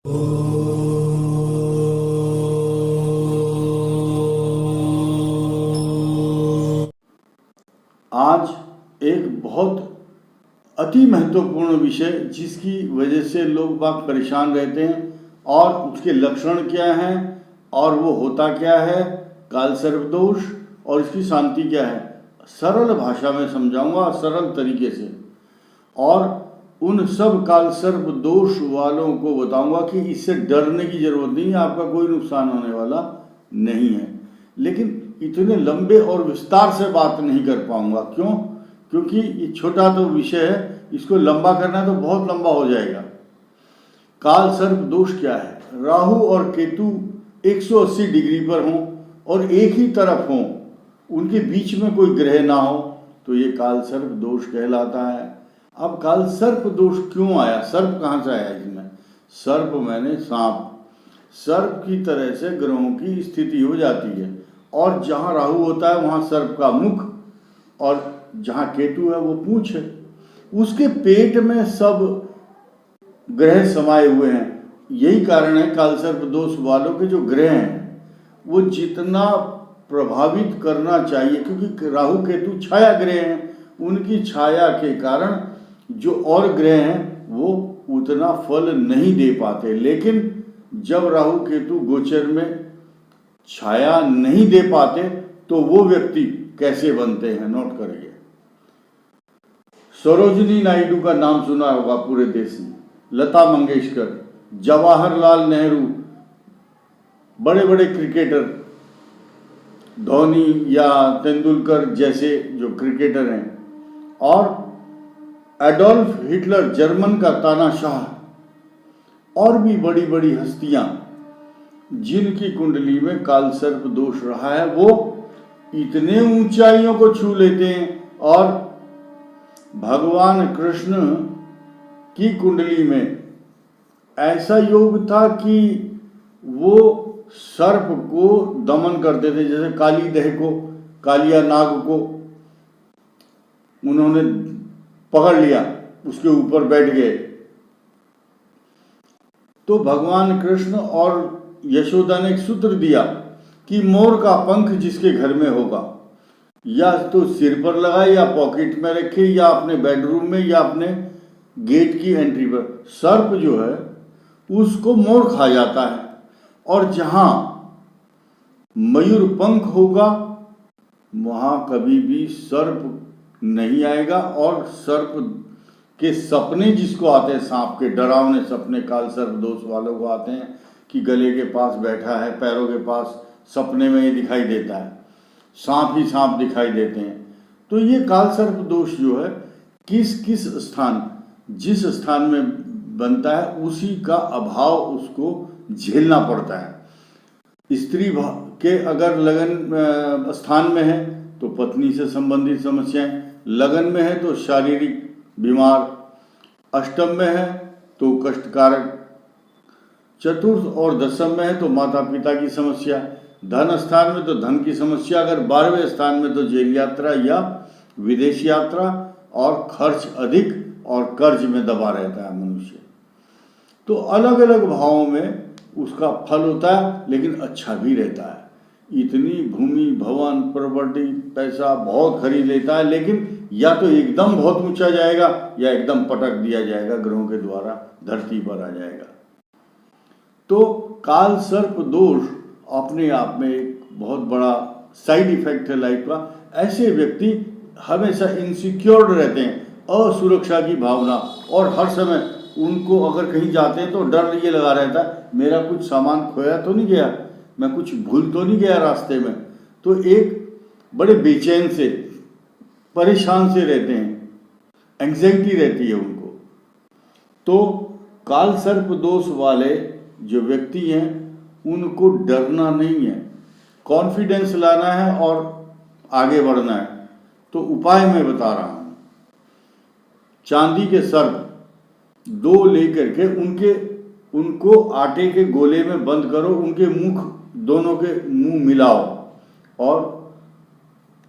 आज एक बहुत अति महत्वपूर्ण विषय जिसकी वजह से लोग बाग परेशान रहते हैं और उसके लक्षण क्या हैं और वो होता क्या है, काल सर्प दोष और इसकी शांति क्या है, सरल भाषा में समझाऊंगा, सरल तरीके से। और उन सब काल सर्प दोष वालों को बताऊंगा कि इससे डरने की जरूरत नहीं है, आपका कोई नुकसान होने वाला नहीं है। लेकिन इतने लंबे और विस्तार से बात नहीं कर पाऊंगा। क्यों? क्योंकि ये छोटा तो विषय है, इसको लंबा करना तो बहुत लंबा हो जाएगा। काल सर्प दोष क्या है? राहु और केतु 180 डिग्री पर हों और एक ही तरफ हों, उनके बीच में कोई ग्रह ना हो, तो ये काल सर्प दोष कहलाता है। अब काल सर्प दोष क्यों आया? सर्प कहाँ से आया इसमें? सर्प मैंने सांप। सर्प की तरह से ग्रहों की स्थिति हो जाती है, और जहाँ राहु होता है वहाँ सर्प का मुख, और जहाँ केतु है वो पूंछ है। उसके पेट में सब ग्रह समाये हुए हैं। यही कारण है काल सर्प दोष वालों के जो ग्रह हैं वो जितना प्रभावित करना चाहिए, क्योंकि राहु केतु छाया ग्रह हैं, उनकी छाया के कारण जो और ग्रह हैं वो उतना फल नहीं दे पाते। लेकिन जब राहु केतु गोचर में छाया नहीं दे पाते तो वो व्यक्ति कैसे बनते हैं, नोट करिए। सरोजिनी नायडू का नाम सुना होगा पूरे देश में, लता मंगेशकर, जवाहरलाल नेहरू, बड़े बड़े क्रिकेटर, धोनी या तेंदुलकर जैसे जो क्रिकेटर हैं, और एडोल्फ हिटलर जर्मन का तानाशाह, और भी बड़ी बड़ी हस्तियां जिनकी कुंडली में काल सर्प दोष रहा है, वो इतने ऊंचाइयों को छू लेते हैं। और भगवान कृष्ण की कुंडली में ऐसा योग था कि वो सर्प को दमन करते थे। जैसे काली देह को, कालिया नाग को उन्होंने पकड़ लिया, उसके ऊपर बैठ गए, तो भगवान कृष्ण और यशोदा ने एक सूत्र दिया कि मोर का पंख जिसके घर में होगा, या तो सिर पर लगाए या पॉकेट में रखे या अपने बेडरूम में या अपने गेट की एंट्री पर। सर्प जो है उसको मोर खा जाता है, और जहां मयूर पंख होगा वहां कभी भी सर्प नहीं आएगा। और सर्प के सपने जिसको आते हैं, सांप के डरावने सपने काल सर्प दोष वालों को आते हैं कि गले के पास बैठा है, पैरों के पास, सपने में ये दिखाई देता है, सांप ही सांप दिखाई देते हैं। तो ये काल सर्प दोष जो है किस किस स्थान, जिस स्थान में बनता है उसी का अभाव उसको झेलना पड़ता है। स्त्री के अगर लगन स्थान में है तो पत्नी से संबंधित समस्याएं, लगन में है तो शारीरिक बीमार, अष्टम में है तो कष्टकारक, चतुर्थ और दशम में है तो माता पिता की समस्या, धन स्थान में तो धन की समस्या, अगर 12वें स्थान में तो जेल यात्रा या विदेश यात्रा, और खर्च अधिक और कर्ज में दबा रहता है मनुष्य। तो अलग अलग भावों में उसका फल होता है, लेकिन अच्छा भी रहता है। इतनी भूमि, भवन, प्रॉपर्टी, पैसा बहुत खरीद लेता है, लेकिन या तो एकदम बहुत ऊंचा जाएगा या एकदम पटक दिया जाएगा, ग्रहों के द्वारा धरती पर आ जाएगा। तो काल सर्प दोष अपने आप में एक बहुत बड़ा साइड इफेक्ट है लाइफ का। ऐसे व्यक्ति हमेशा इनसिक्योर रहते हैं, असुरक्षा की भावना, और हर समय उनको अगर कहीं जाते हैं तो डर ये लगा रहता है मेरा कुछ सामान खोया तो नहीं गया, मैं कुछ भूल तो नहीं गया रास्ते में। तो एक बड़े बेचैन से, परेशान से रहते हैं, एंग्जाइटी रहती है उनको। तो काल सर्प दोष वाले जो व्यक्ति हैं उनको डरना नहीं है, कॉन्फिडेंस लाना है और आगे बढ़ना है। तो उपाय मैं बता रहा हूं। चांदी के सर्प 2 लेकर के उनको आटे के गोले में बंद करो, उनके मुख दोनों के मुंह मिलाओ, और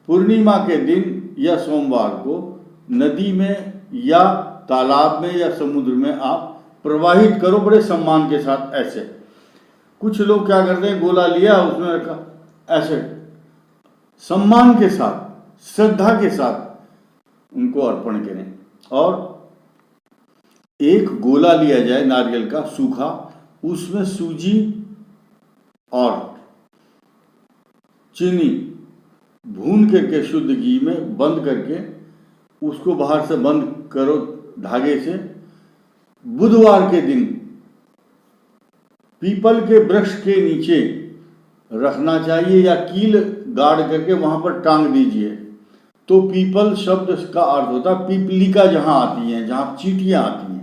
पूर्णिमा के दिन या सोमवार को नदी में या तालाब में या समुद्र में आप प्रवाहित करो बड़े सम्मान के साथ। ऐसे कुछ लोग क्या करते हैं, गोला लिया उसमें रखा, ऐसे सम्मान के साथ श्रद्धा के साथ उनको अर्पण करें। और एक गोला लिया जाए नारियल का सूखा, उसमें सूजी और चीनी भून करके शुद्ध घी में बंद करके उसको बाहर से बंद करो धागे से। बुधवार के दिन पीपल के वृक्ष के नीचे रखना चाहिए या कील गाड़ करके वहां पर टांग दीजिए। तो पीपल शब्द का अर्थ होता है पीपलिका, जहां आती हैं, जहां चींटियां आती हैं।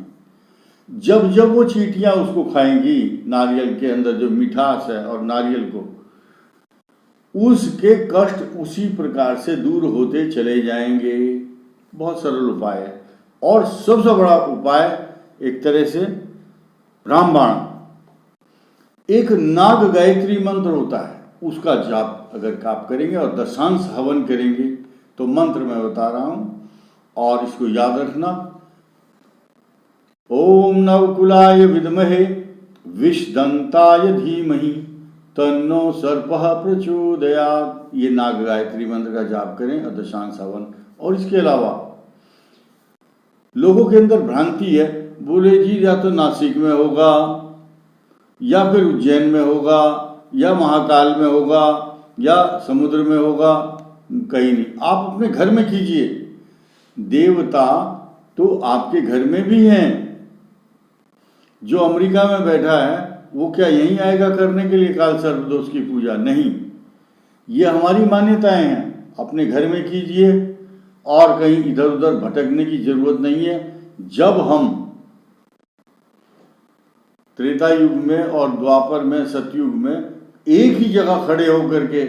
जब जब वो चींटियां उसको खाएंगी, नारियल के अंदर जो मिठास है और नारियल को, उसके कष्ट उसी प्रकार से दूर होते चले जाएंगे। बहुत सरल उपाय है। और सबसे बड़ा उपाय एक तरह से रामबाण, एक नाग गायत्री मंत्र होता है, उसका जाप अगर आप करेंगे और दशांश हवन करेंगे तो मंत्र मैं बता रहा हूं और इसको याद रखना। ओम नवकुलाय विद्महे विषदंताय धीमहि तन्नो सर्पः प्रचोदयात्। ये नाग गायत्री मंत्र का जाप करें और दशांश हवन। और इसके अलावा लोगों के अंदर भ्रांति है, बोले जी या तो नासिक में होगा या फिर उज्जैन में होगा या महाकाल में होगा या समुद्र में होगा, कहीं नहीं। आप अपने घर में कीजिए। देवता तो आपके घर में भी हैं। जो अमेरिका में बैठा है वो क्या यहीं आएगा करने के लिए काल सर्पदोष की पूजा? नहीं, ये हमारी मान्यताएं हैं। अपने घर में कीजिए और कहीं इधर उधर भटकने की जरूरत नहीं है। जब हम त्रेता युग में और द्वापर में, सतयुग में एक ही जगह खड़े होकर के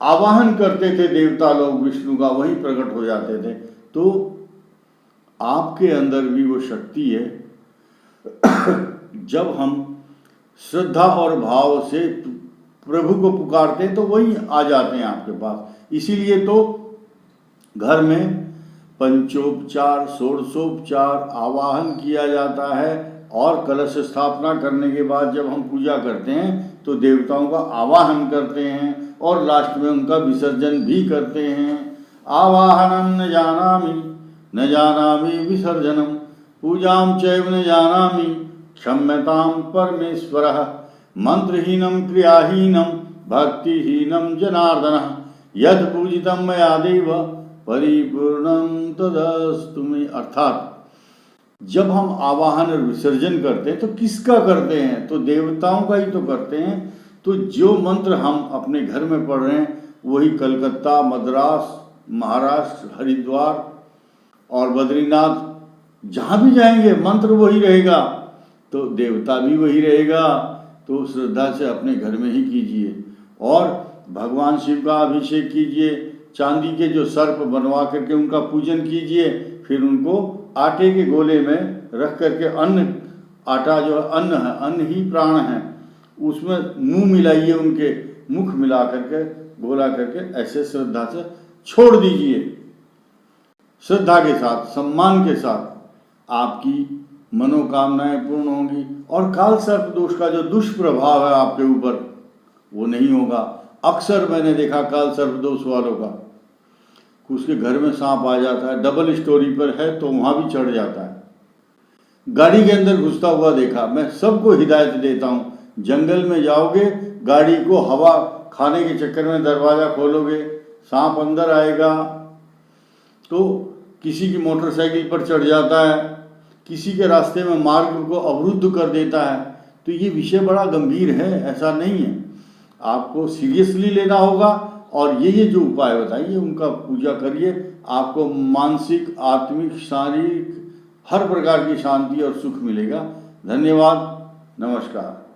आवाहन करते थे देवता लोग विष्णु का, वहीं प्रकट हो जाते थे। तो आपके अंदर भी वो शक्ति है। जब हम श्रद्धा और भाव से प्रभु को पुकारते हैं तो वही आ जाते हैं आपके पास। इसीलिए तो घर में पंचोपचार, षोडशोपचार आवाहन किया जाता है और कलश स्थापना करने के बाद जब हम पूजा करते हैं तो देवताओं का आवाहन करते हैं और लास्ट में उनका विसर्जन भी करते हैं। आवाहनम न जानामि विसर्जनम पूजाम चैव न जानामि क्षम्यताम परमेश्वरः मंत्रहीनम क्रियाहीनम भक्तिहीनम जनार्दनः यद पूजितम मया देव परिपूर्णम तदस्तु मे। अर्थात जब हम आवाहन और विसर्जन करते हैं तो किसका करते हैं? तो देवताओं का ही तो करते हैं। तो जो मंत्र हम अपने घर में पढ़ रहे हैं वही कलकत्ता, मद्रास, महाराष्ट्र, हरिद्वार और बद्रीनाथ जहाँ भी जाएंगे मंत्र वही रहेगा, तो देवता भी वही रहेगा। तो श्रद्धा से अपने घर में ही कीजिए और भगवान शिव का अभिषेक कीजिए। चांदी के जो सर्प बनवा करके उनका पूजन कीजिए। फिर उनको आटे के गोले में रख करके अन्न, आटा जो अन्न है, अन्न ही प्राण है, उसमें मुंह मिलाइए, उनके मुख मिला करके गोला करके ऐसे श्रद्धा से छोड़ दीजिए। श्रद्धा के साथ, सम्मान के साथ आपकी मनोकामनाएं पूर्ण होंगी और काल सर्प दोष का जो दुष्प्रभाव है आपके ऊपर वो नहीं होगा। अक्सर मैंने देखा काल सर्प दोष वालों का, उसके घर में सांप आ जाता है, डबल स्टोरी पर है तो वहां भी चढ़ जाता है, गाड़ी के अंदर घुसता हुआ देखा। मैं सबको हिदायत देता हूँ, जंगल में जाओगे, गाड़ी को हवा खाने के चक्कर में दरवाजा खोलोगे, सांप अंदर आएगा। तो किसी की मोटरसाइकिल पर चढ़ जाता है, किसी के रास्ते में मार्ग को अवरुद्ध कर देता है। तो ये विषय बड़ा गंभीर है, ऐसा नहीं है, आपको सीरियसली लेना होगा। और ये जो उपाय बताइए उनका पूजा करिए, आपको मानसिक, आत्मिक, शारीरिक हर प्रकार की शांति और सुख मिलेगा। धन्यवाद, नमस्कार।